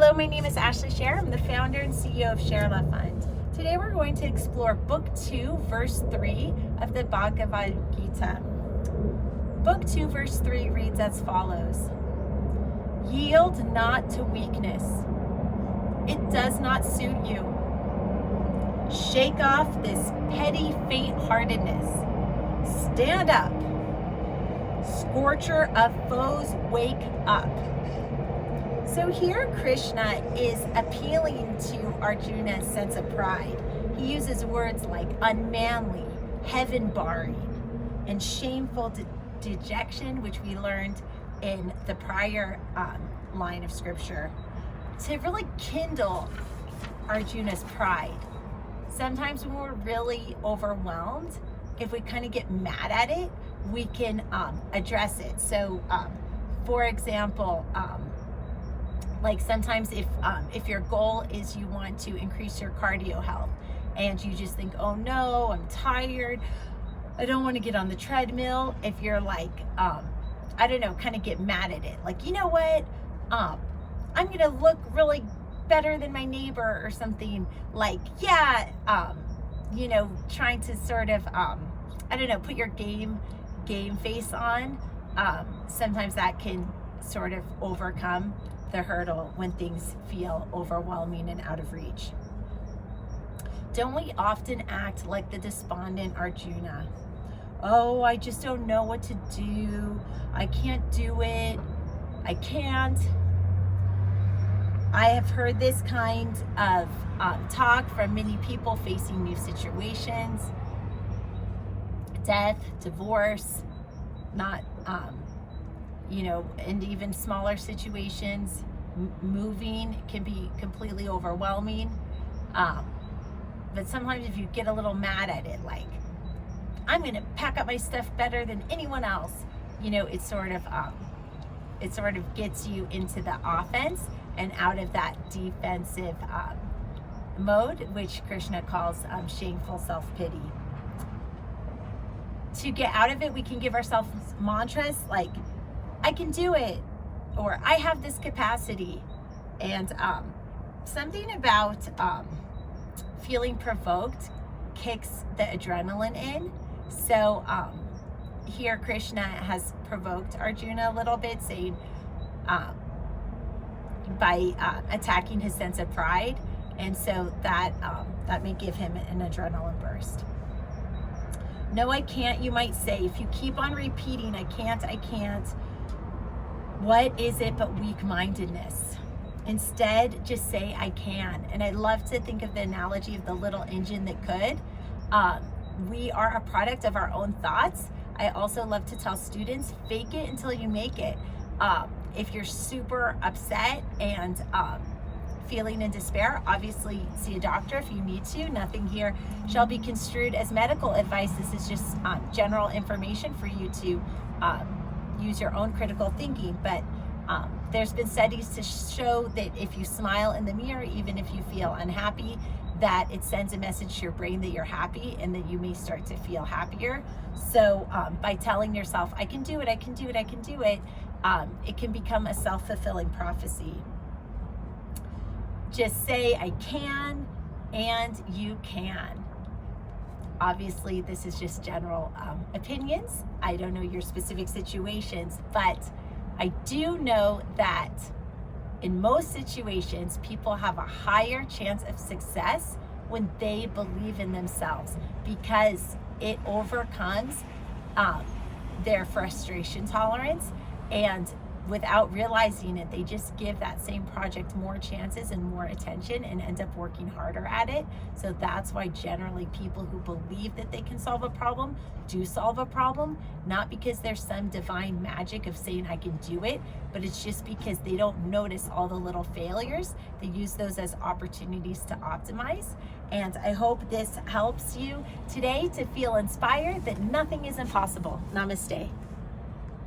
Hello, my name is Ashley Share. I'm the founder and CEO of ShareLove.Fund. Today we're going to explore Book 2, Verse 3 of the Bhagavad Gita. Book 2, Verse 3 reads as follows: Yield not to weakness. It does not suit you. Shake off this petty faint-heartedness. Stand up. Scorcher of foes, wake up. So here Krishna is appealing to Arjuna's sense of pride. He uses words like unmanly, heaven-barring, and shameful dejection, which we learned in the prior line of scripture, to really kindle Arjuna's pride. Sometimes when we're really overwhelmed, if we kind of get mad at it, we can address it. So for example, like sometimes if your goal is you want to increase your cardio health and you just think, oh no, I'm tired, I don't want to get on the treadmill. If you're like, I don't know, kind of get mad at it. Like, you know what? I'm going to look really better than my neighbor or something. Like, yeah, you know, trying to sort of, I don't know, put your game face on. Sometimes that can sort of overcome the hurdle when things feel overwhelming and out of reach. Don't we often act like the despondent Arjuna? Oh, I just don't know what to do. I can't do it. I can't. I have heard this kind of talk from many people facing new situations, death, divorce, not, you know, and even smaller situations. Moving can be completely overwhelming. But sometimes if you get a little mad at it, like, I'm going to pack up my stuff better than anyone else, you know, it sort of gets you into the offense and out of that defensive mode, which Krishna calls shameful self-pity. To get out of it, we can give ourselves mantras like, I can do it, or I have this capacity. And something about feeling provoked kicks the adrenaline in. So here Krishna has provoked Arjuna a little bit, saying by attacking his sense of pride, and so that may give him an adrenaline burst. No, I can't, you might say, if you keep on repeating, I can't, what is it but weak-mindedness? Instead, just say, I can. And I love to think of the analogy of the little engine that could. We are a product of our own thoughts. I also love to tell students, fake it until you make it. If you're super upset and feeling in despair, obviously see a doctor if you need to. Nothing here shall be construed as medical advice. This is just general information for you to use your own critical thinking. But there's been studies to show that if you smile in the mirror, even if you feel unhappy, that it sends a message to your brain that you're happy and that you may start to feel happier. So by telling yourself, I can do it, I can do it, I can do it, it can become a self-fulfilling prophecy. Just say, I can, and you can. Obviously, this is just general opinions. I don't know your specific situations, but I do know that in most situations, people have a higher chance of success when they believe in themselves, because it overcomes their frustration tolerance, and without realizing it, they just give that same project more chances and more attention and end up working harder at it. So that's why generally people who believe that they can solve a problem do solve a problem, not because there's some divine magic of saying I can do it, but it's just because they don't notice all the little failures. They use those as opportunities to optimize. And I hope this helps you today to feel inspired that nothing is impossible. Namaste.